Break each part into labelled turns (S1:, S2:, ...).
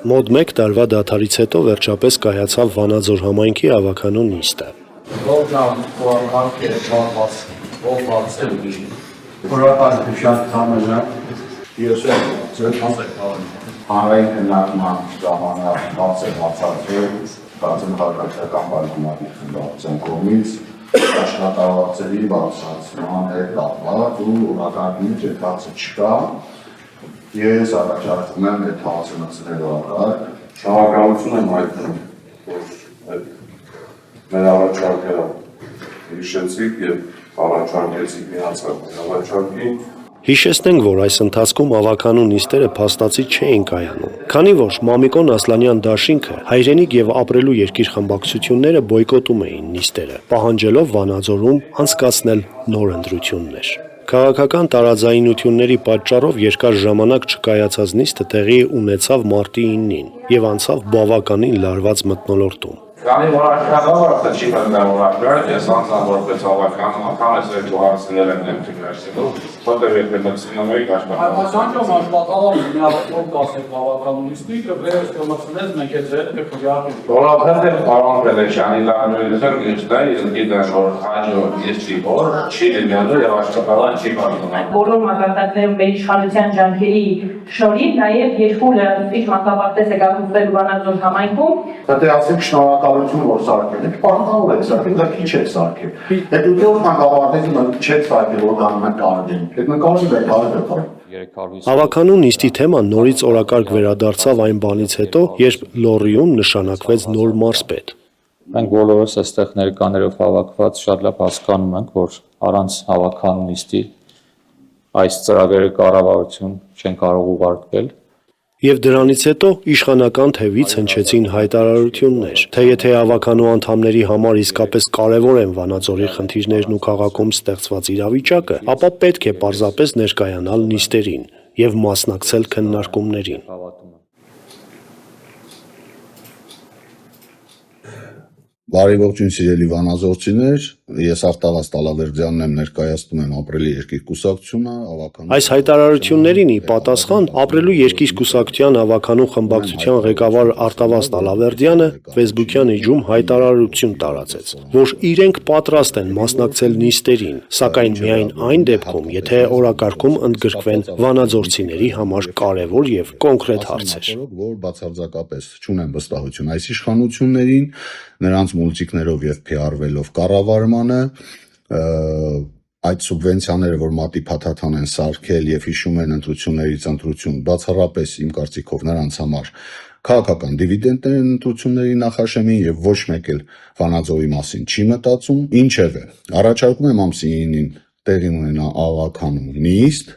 S1: Մոտ 1 տարվա դադարից հետո վերջապես կայացավ Վանաձոր համայնքի ավականու նիստը։
S2: Աշխատավարձերի բարձրացման հետ կապված ու օրակարգի ճետացը չկա, ես առաջարկում եմ այդ հասցնելու առակ, շահագրգռություն եմ հայտնում, որ մեր առաջարկերը հիշեցիք և առաջարկեցիք միացական առաջարկի։
S1: Հիշեցնենք, որ այս ընթացքում ավականու նիստերը փաստացի չէին կայանում, քանի որ Մամիկոն Ասլանյան դաշինքը հայրենիք և ապրելու երկիր խմբակցությունները բոյկոտում էին նիստերը, պահանջելով Վանաձորում անցկացնել նոր ընտրություններ։ Քաղաքական տարաձայնությունների պատճառով երկար ժամանակ չկայացած նիստը տեղի ունեցավ մարտի 9-ին և անցավ բավականին լարված մթնոլորտում։
S3: Քանի որ աշխատավարձը չի բնավորաբար, ես անձնավորապես ավական անդամ ես այդ հարցերել եմ ներկայացնելու, որտեղ հետմեցնում էի աշխատավարձը։
S4: Աշխատավարձը միավորով կասեք ավականունիստի, կվերես կմցնես մենք է ձերը կխրյարում։
S3: Որովհետև պարոն Պելեշյանի լարնույթը գիշտա ես գիտեմ, որ հաջո ես չի որ, չի լինելու և աշխատավարձ չի բարձրանում։
S5: Բոլոր մակարդակներում մեր իշխանության ջանքերի շնորհիվ նաև երկու լրացուցիչ մանկապարտեզ է կառուցվել Վանաձոր համայնքում։
S2: Դե ասեք շնորհակալություն, որ սարքել եք, պարտավոր եք սարքել, դա քիչ եք սարքել։ Հետո դեռ մանկապարտեզը չեք սարքել, որ դա կարելի է։ Այդ նկարը կարելի է։
S1: Ավականու նիստի թեման նորից օրակարգ վերադարձավ այն բանից հետո, երբ Լոռիում նշանակվեց նոր մարզպետ։
S6: Մենք բոլորս այստեղ ներկաներով հավաքված շատ լավ հասկանում ենք, որ առանց ավականու նիստի այս ծրագրերը կառավարություն չեն կարող ուղարկվել։
S1: Եվ դրանից հետո իշխանական թևից հնչեցին հայտարարություններ, թե եթե ավականու անդամների համար իսկապես կարևոր են Վանաձորի խնդիրներն ու քաղաքում ստեղծված իրավիճակը, ապա պետք է պարզապես ներկայանալ նիստերին և մասնակցել քննարկումներին։
S2: Բարի ողջույն սիրելի վանաձորցիներ, ես Արտավազ Տալավերդյանն եմ, ներկայացնում եմ Ապրելի երկիր կուսակցությունը, ավականու։
S1: Այս հայտարարություններին ի պատասխան Ապրելու երկիր կուսակցության ավականու խմբակցության ղեկավար Արտավազ Տալավերդյանը Facebook-յան էջում հայտարարություն տարածեց, որ իրենք պատրաստ են մասնակցել նիստերին, սակայն միայն այն դեպքում, եթե օրակարգում ընդգրկվեն վանաձորցիների համար կարևոր եւ կոնկրետ հարցեր։
S2: Որ բացարձակապես չունեն վստահություն այս իշխանություններին, նրանց մուլտիկներով եւ PR-վելով կառավարմանը, այդ սուբվենցիաները, որ մատի փաթաթան են սարքել եւ հիշում են ընտրություններից ընտրություն, բացառապես իմ կարծիքով նրանց համար քաղաքական դիվիդենտներ են ընտրությունների նախաշեմին եւ ոչ մեկ էլ Վանաձորի մասին չի մտածում, ինչեւէ, առաջարկում եմ ամսի 9-ին տեղի ունենա ավականու նիստ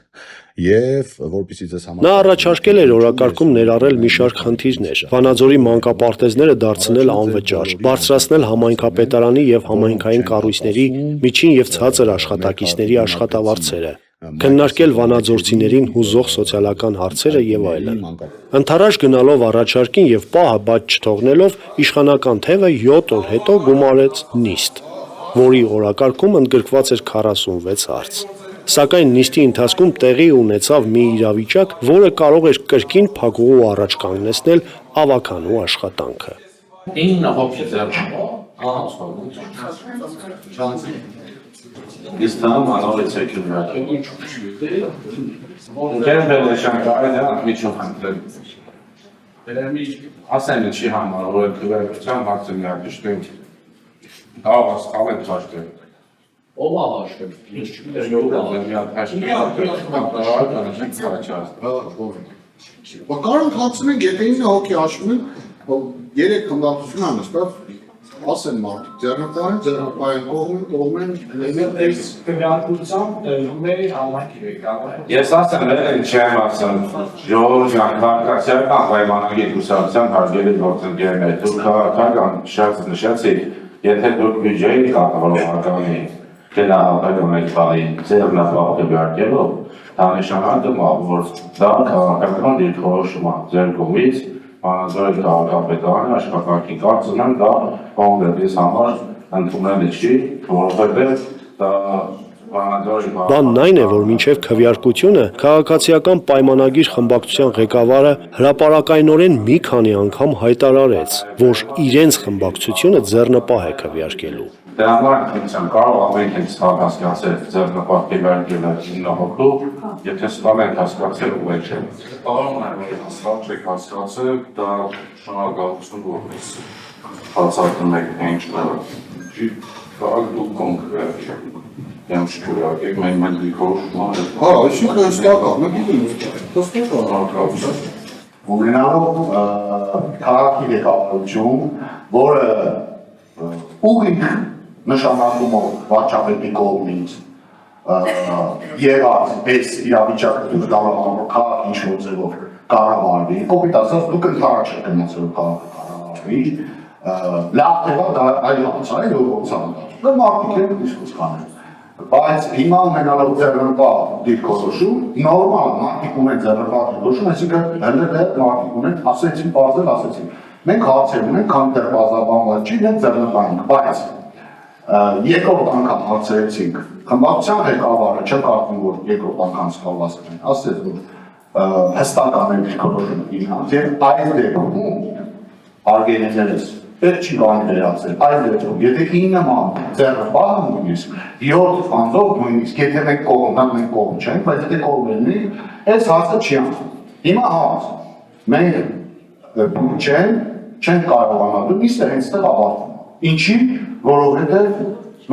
S2: եւ որպեսզի ձեզ համար
S1: Նա առաջարկել էր օրակարգում ներառել մի շարք խնդիրներ, Վանաձորի մանկապարտեզները դարձնել անվճար, բարձրացնել համայնքապետարանի եւ համայնքային կառույցների միջին եւ ցածր աշխատակիցների աշխատավարձերը, քննարկել վանաձորցիներին հուզող սոցիալական հարցերը եւ այլն։ Ընթരാճ գնալով առաջարկին եւ պահը բաց չթողնելով իշխանական թևը 7 օր հետո գումարեց նիստ, որի օրակարգում ընդգրկված էր 46 հարց։ Սակայն նիստի ընթացքում տեղի ունեցավ մի իրավիճակ, որը կարող էր կրկին փակուղու առաջ կանգնեցնել ավականու աշխատանքը։
S4: Ով ահաշկել, ես
S2: Կարանք հացնենք, եթե 9 հոգի հաշվում են, 3 խմբակցություն անստավ, ասեն մարդիկ, ձեռնպային կողմեն,
S3: Ես ասեմ, չեմ ասեմ, ժողովուրդ քաղաքացիական պայմանագիր կուսակցության հարգելի գործընկերներ, դուք քաղաքական շատ նշեցիք, եթե դուք բյուջեի կառավարողականի գնահատակ ունեք բային ձեռնապահ բյարկելով, դա նշանակում է, որ դա քաղաքական դիրքորոշում է ձեր կողմից, Վանաձորի քաղաքապետարանի աշխատանքի կարծում եմ դա կոնկրետից համար ընդունելի չի, որովհետև դա
S1: Բանն այն է, որ մինչև քվեարկությունը քաղաքացիական պայմանագիր խմբակցության ղեկավարը հրապարակայնորեն մի քանի անգամ հայտարարեց, որ իրենց խմբակցությունը ձեռնպահ է քվեարկելու։
S3: Դրա համար ինքնության կարող ամեն ինչ հասկացել ձեռնպահ քվեարկելը իննահոգու, եթե ստան եք հասկացել ու եք չէ։
S7: Պարոն Նայվարյան, սրանք չեք հասկացել, դա շնորհակալություն որպես հացատում եք ինչ կարող դուք կոնկրետ եմ շնորհակալ մենք դիքորոշում
S2: Հա, այսինքն հստակ, մենք գիտենք,
S8: ունենալով քաղաքի ղեկավարություն, որը ուղիղ նշանակումով վարչապետի կողմից եղած այս իրավիճակը դուք կարող քաղաք ինչ-որ ձևով կառավարվի, կոպիտ ասած դուք ընդառաջ եք գնացել քաղաքը կառավարվի, լավ թվա դա այլանց է, ոնց է, մարդիկ են իսկույն կանեն։ Բայց հիմա ունենալով ձեռնպահ դիրքորոշում, նորմալ մարդիկ ունեն ձեռնպահ դիրքորոշում, այսինքն հենց մարդիկ ունեն, ասեցին, բարձր ասեցին։ Մենք հարցեր ունենք, քան դեռ բազաբանված չի, մենք ձեռնպահ ենք, բայց երկրորդ անգամ հարցրեցինք, խմբակցության ղեկավարը չեմ կարծում, որ երկրորդ անգամ սխալված են, ասեց, որ հստական է դիրքորոշումը իրանց, եւ այս դեպքում արգելիներս պետք չի բան վերացել, այս դեպքում, եթե 9 ման ձեռնպահ նույնիսկ, 7 անձով նույնիսկ, եթե մենք կողմ չենք, բայց եթե կողմ լինի, այս հարցը չի անում։ Հիմա հարց, մենք չենք կարողանալու, իսկ հենց տեղ ավարտվում։ Ինչի, որովհետև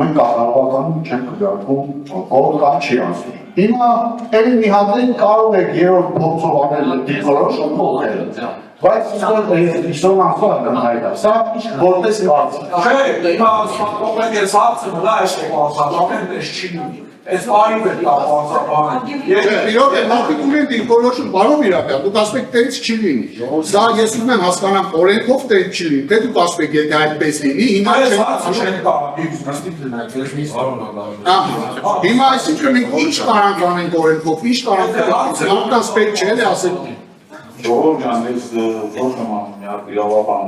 S8: մենք կառավարական չենք քվեարկում, կողմ կան չի ասում։ Հիմա ելի մի հատ կարող եք երրորդ փորձով անել դիրքորոշում փոխել։ Բայց իսկական անձով կնայեք, սա որպես կարծիք։
S4: Չէ, հիմա ասում եք ես հարցը վրա էշեք ասում, ես չի լինի։ Այս այլ է բարձրաբան։
S2: Իրոք է մարդիկ ունեն դիրքորոշում, բարով իրական, դուք ասում եք տենց չի լինի։ Սա ես ուզում եմ հասկանամ օրենքով տենց չի լինի, թե դուք ասում եք եթե այդպես լինի, հիմա
S4: չեն կարող։
S2: Հիմա այսինքն մենք ինչ կարանք անենք օրենքով, ինչ կարանք մարդկանց պետք չէ ասել։
S7: Ժողովուրդ ջան, ես ոչ եմ իրավաբան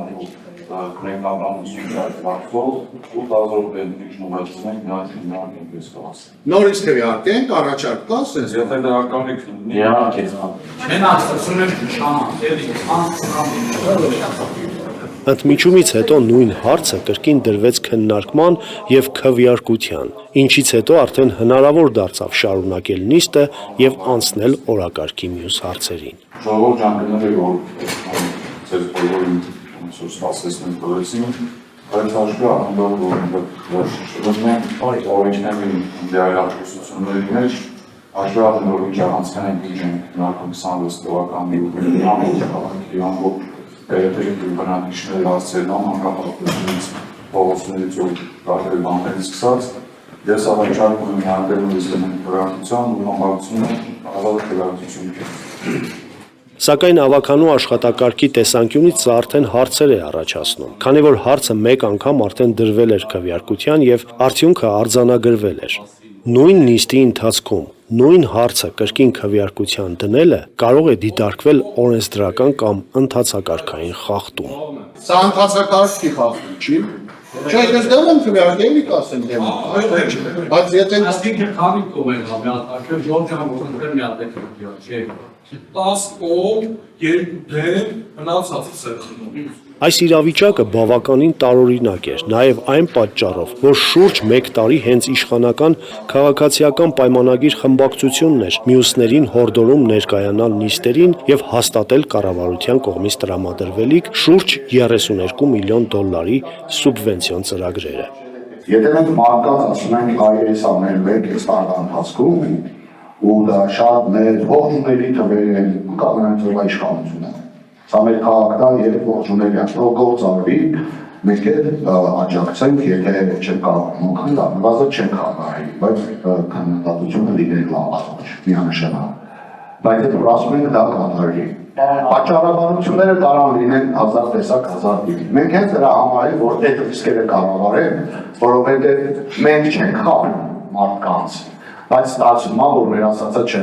S7: կրենկաբանություն կարծվող 8,000 ռուբլի նշնորհեցնենք նրանք ինքնպես կասեն։
S2: Նորից քվեարկենք, առաջարկ կա, ասես։
S7: Եթե դրականիք լինի,
S3: Իհարկե։
S4: Չեն ասում եք շանան,
S1: Ընդմիջումից հետո նույն հարցը կրկին դրվեց քննարկման եւ քվեարկության, ինչից հետո արդեն հնարավոր դարձավ շարունակել նիստը եւ անցնել օրակարգի մյուս հարցերին։
S7: ժողովուրդ ջան, գնալի որ ձեր բոլորին սպասեցնենք բերեցին, բայց հաշվի առնելով որ օրենքների դերակատարությունների մեջ հաշվի առնելով որ ինչ անցնենք դիժենք 2026 թվականի ամբողջ Երեթերիկ բնակիչների հասցերնամ հանգապատությունից փողոցներից ու տարբեր բաններից սկսած ես առաջարկում եմ հանդերում իզդեմեն քվեարկության ու համակցությունը ազատ քվեարկություն։
S1: Սակայն ավականու աշխատակարգի տեսանկյունից սա արդեն հարցեր է առաջացնում, քանի որ հարցը մեկ անգամ արդեն դրվել էր քվեարկության եւ արդյունքը արձանագրվել էր։ Նույն նիստի ընթացքում նույն հարցը կրկին քվեարկության դնելը կարող է դիտարկվել օրենսդրական կամ ընդհանցակարգային խախտում։
S2: Սա ընդհանցակարգի խախտում չի։ Չէ, ես դեմ եմ քվեարկել, կասեմ դեմ։ Բայց եթե
S4: ասենք քանի կողմ է միատարկը, ժողովրդական ոգններ միատարկը, չէ։ 10 կողմ, 2 դեմ, մնացածը սերխնում։
S1: Այս իրավիճակը բավականին տարօրինակ էր, նաև այն պատճառով, որ շուրջ 1 տարի հենց իշխանական քաղաքացիական պայմանագիր խմբակցությունն էր մյուսներին հորդորում ներկայանալ նիստերին եւ հաստատել կառավարության կողմից տրամադրվելիք շուրջ $32 միլիոն սուբվենցիոն ծրագրերը։
S8: Եթե մենք մարդկանց ասում ենք այս ամեն մեկ ստանդարտ հասկում ու դա շատ մեր ողջունելի թվեր են կանոնացիա իշխանությունը։ Սա մեր քաղաքն է եւ ողջունելի գործ արվի, մենք էլ աջակցենք, եթե չեն կարող օգնել, նվազը չեն կարող, բայց քննադատությունը լինի լավ, միանշանակ։ Բայց եթե ասում ենք դա կատարվի։ Պատճառաբանությունները կարող լինեն 1000 տեսակ 1000 տիպի։ Մենք հենց դրա համար ենք, որ այդ ռիսկերը կառավարենք, որովհետեւ մենք չենք խաղում մարդկանց, բայց ստացվում է, որ մեր ասածը չէ։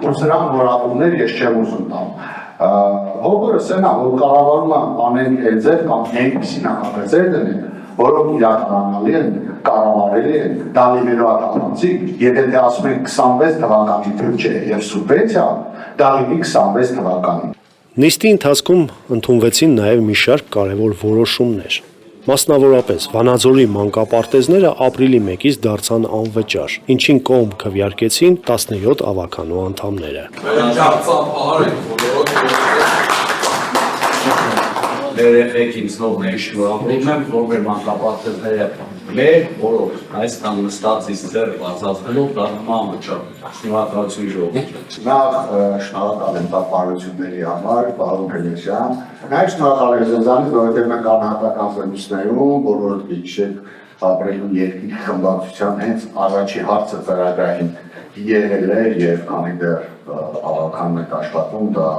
S8: Ու սրանք որակումներ ես չեմ ուզում տալ։ Հոգորը սենա, որ կառավարումը անեն ձեր կամ այնպիսի նախագծեր դնեն, որոնք իրականանալի են, կառավարելի են, դա լինելու առանցիկ, եթե դե ասում են 26 թվականի բյուջե եւ սուբվենցիա, դա լինի 26 թվականի։
S1: Նիստի ընթացքում ընդունվեցին նաև մի շարք կարևոր որոշումներ։ Մասնավորապես Վանաձորի մանկապարտեզները ապրիլի 1-ից դարձան անվճար, ինչին կողմ քվեարկեցին 17 ավականու անդամները։
S9: Երեխեք ինձ նոր շնորհավորում եմ, որ մեր մանկապարտեզները մեր որով այսքան նստած իսկ ձեր բացացնելով դառնում անվճար։ Շնորհակալություն ժողովուրդ։
S8: Նախ շնորհակալ եմ տաղպարությունների համար, պարոն Փելեշյան։ Նաև շնորհակալ եմ ձեզանից, որովհետև մենք անհատական զրույցներում բոլոր գիտեք ապրելու երկրի խմբակցության հենց առաջի հարցը ծրագրային եղել է եւ քանի դեռ ավական մենք աշխատում դա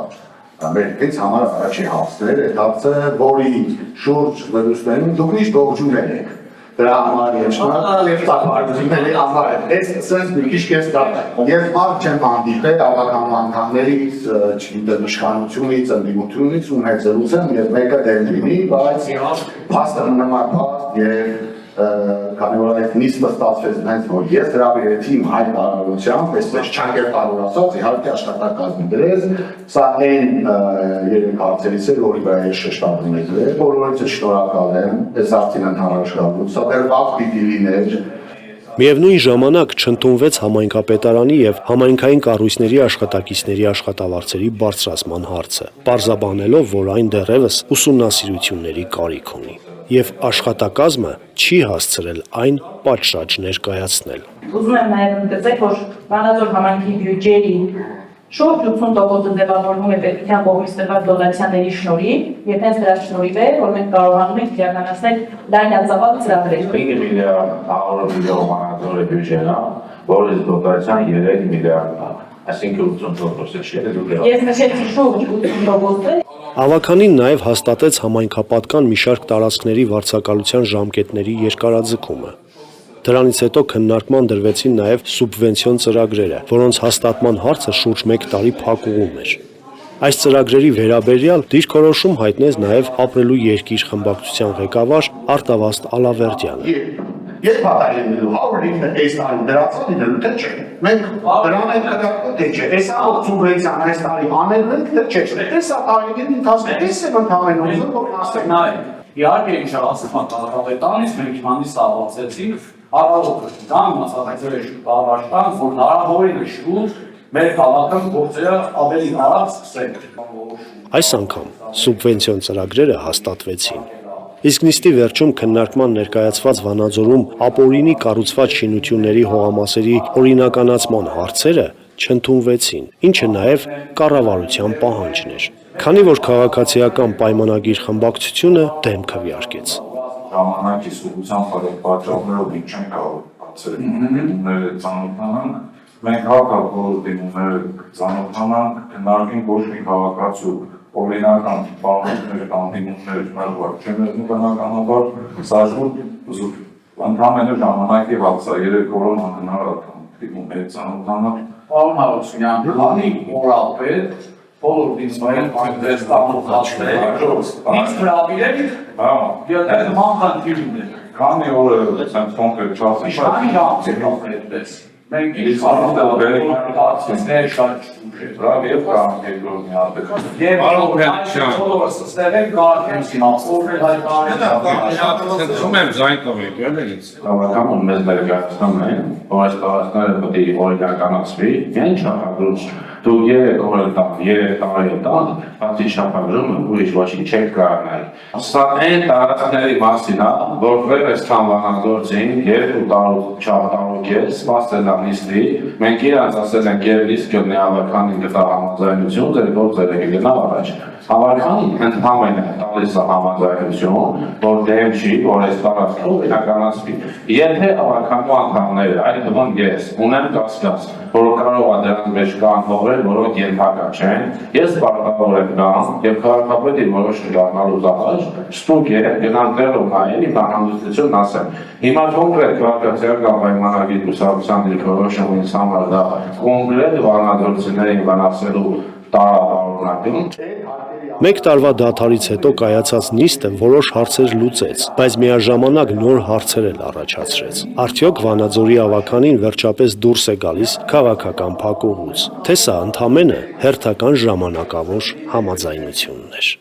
S8: մեր հենց համար առաջի հարցներ է, դարձը որի շուրջ զրույցներում դուք միշտ ողջունել եք։ Դրա համար եւ շնորհակալ եմ տաղպարությունների համար։ Այս sense մի քիչ քեզ դա եւ մարդ չեմ հանդիպել ավական անդամներից, չգիտեմ իշխանությունից, ընդդիմությունից ու հետ զրուցեմ եւ մեկը դեր լինի, բայց փաստը նման փաստ եւ քանի որ այդ նիստը ստացվեց հենց որ ես հրավիրեցի իմ հայտարարությամբ, այսպես չանկերպարով ասած, իհարկե աշխատակազմի դրեց, սա այն երեք հարցերից էր, որի վրա ես շեշտադրում եմ դրել, բոլորից շնորհակալ եմ, այս արդեն ընդհանրաշահություն, սա դեռ վաղ պիտի լիներ։
S1: Միևնույն ժամանակ չընդունվեց համայնքապետարանի եւ համայնքային կառույցների աշխատակիցների աշխատավարձերի բարձրացման հարցը, պարզաբանելով, որ այն դեռևս ուսումնասիրությունների կարիք ունի, եւ աշխատակազմը չի հասցրել այն պատշաճ ներկայացնել։
S5: Ուզում եմ նաև ընդգծել, որ Վանաձոր համայնքի բյուջեի շուրջ 80%-ը ձևավորվում է պետության կողմից տրված դոտացիաների շնորհիվ, եւ հենց դրա շնորհիվ է, որ մենք կարողանում ենք իրականացնել լայնածավալ ծրագրեր։
S3: 5 միլիարդ 100 միլիոն Վանաձորի բյուջեն է, որից դոտացիան 3 միլիարդ է, այսինքն 80%-ը չէ դուք։
S5: Ես նշեցի շուրջ 80%-ը։
S1: Ավականին նաև հաստատեց համայնքապատկան մի շարք տարածքների վարձակալության ժամկետների երկարաձգումը։ Դրանից հետո քննարկման դրվեցին նաև սուբվենցիոն ծրագրերը, որոնց հաստատման հարցը շուրջ 1 տարի փակուղում էր։ Այս ծրագրերի վերաբերյալ դիրքորոշում հայտնեց նաև ապրելու երկիր խմբակցության ղեկավար Արտավազդ Ալավերդյանը։
S8: Ես պատահելու հավրիկը այս տարի դրացել լինելու թե չէ։ Մենք դրան ենք կդակը թե չէ։ Այս սուբվենցիան այս տարի անելն ենք թե չէ։ Դե սա տարիների ընթացքում ես եմ ընդհանրեն ուզում որ ասեմ։
S9: Նայ, իհարկե ինչ ասում ատաղավետանից մենք իմանից ստացեցինք առավոտը դան մասնակցել բավական որ հնարավորին շուտ մեր քաղաքը գործերը ավելի արագ սկսենք։
S1: Այս անգամ սուբվենցիոն ծրագրերը հաստատվեցին։ Իսկ նիստի վերջում քննարկման ներկայացված Վանաձորում ապօրինի կառուցված շինությունների հողամասերի օրինականացման հարցերը չընդունվեցին, ինչը նաև կառավարության պահանջն էր, քանի որ քաղաքացիական պայմանագիր խմբակցությունը դեմ քվեարկեց։
S7: Ժամանակի սուբության պատճառներով ինչ չեն կարող բացել դիմումները ծանոթանանք, մենք հակառակորդ դիմումները ծանոթանանք, քննարկենք ոչ մի քաղաքացու օրինական պարունակներ կամ դիմումներ հնարավոր չեն եղնում բնականաբար, սա ընդհանրապես ժամանակի վարձա 3 օրն անհնար դիմումների ծանոթանանք։
S9: Պարոն Հարությունյան, քանի օրապետ բոլոր դիսպլին այդպես տանոթացնել, ինչ հրավիրել եւ այդ մանխանդիր ուներ։
S7: Քանի օր է sense կոնկրետ չասեմ։
S9: Քանի ժամ է այդպես։ Մենք ինչ հարցեր շատ
S7: Բրավ եւ կամ երկրորդ մի հատ։
S9: Եվ բոլորը ստեղեն կարքենցին ապորել հայտարարել։
S3: Ում զայն կողմի, ելնից։ Բավական մեծ ներկայացնում են, որ այս տարածքները պետք է օրինականացվի, ինչ շահագրում դու 3 օր տան, 3 տարի տան, բացի շահագրումը ուրիշ ոչինչ չեք կարողանալ։ Սա այն տարածքների մասին է, որ վերս Վանաձորին 2 տարուկ է, սպասել ամիսի, մենք իրանց ասել ենք եւ իսկ գտնի ավականին գտա համաձայնություն, ձեր գործերը կգնա առաջ։ Ավականին ընդհանրապես տալիս է համաձայնություն, որ դեմ չի, որ այս տարածքը իրականացվի։ Եթե ավականու անդամները, այդ թվում ես, ունեմ կասկած, որ կարող է դրանց մեջ կան հողեր, որոնք ենթակա չեն, ես պարտավոր եմ գամ եւ քաղաքապետի որոշում դառնալուց առաջ ստուգ է գնալ տեղում հայել իմ հանրությունն ասեմ։ Հիմա կոնկրետ քաղաքացիական պայմանագիր ուսումնասիրության դիրքորոշումը ինձ համար դա կոնկրետ վանաձորցիներին վանացելու տարապարունակում։
S1: Մեկ տարվա դադարից հետո կայացած նիստը որոշ հարցեր լուծեց, բայց միաժամանակ նոր հարցեր էլ առաջացրեց։ Արդյոք Վանաձորի ավականին վերջապես դուրս է գալիս քաղաքական փակուղուց, թե սա ընդամենը հերթական ժամանակավոր համաձայնությունն էր։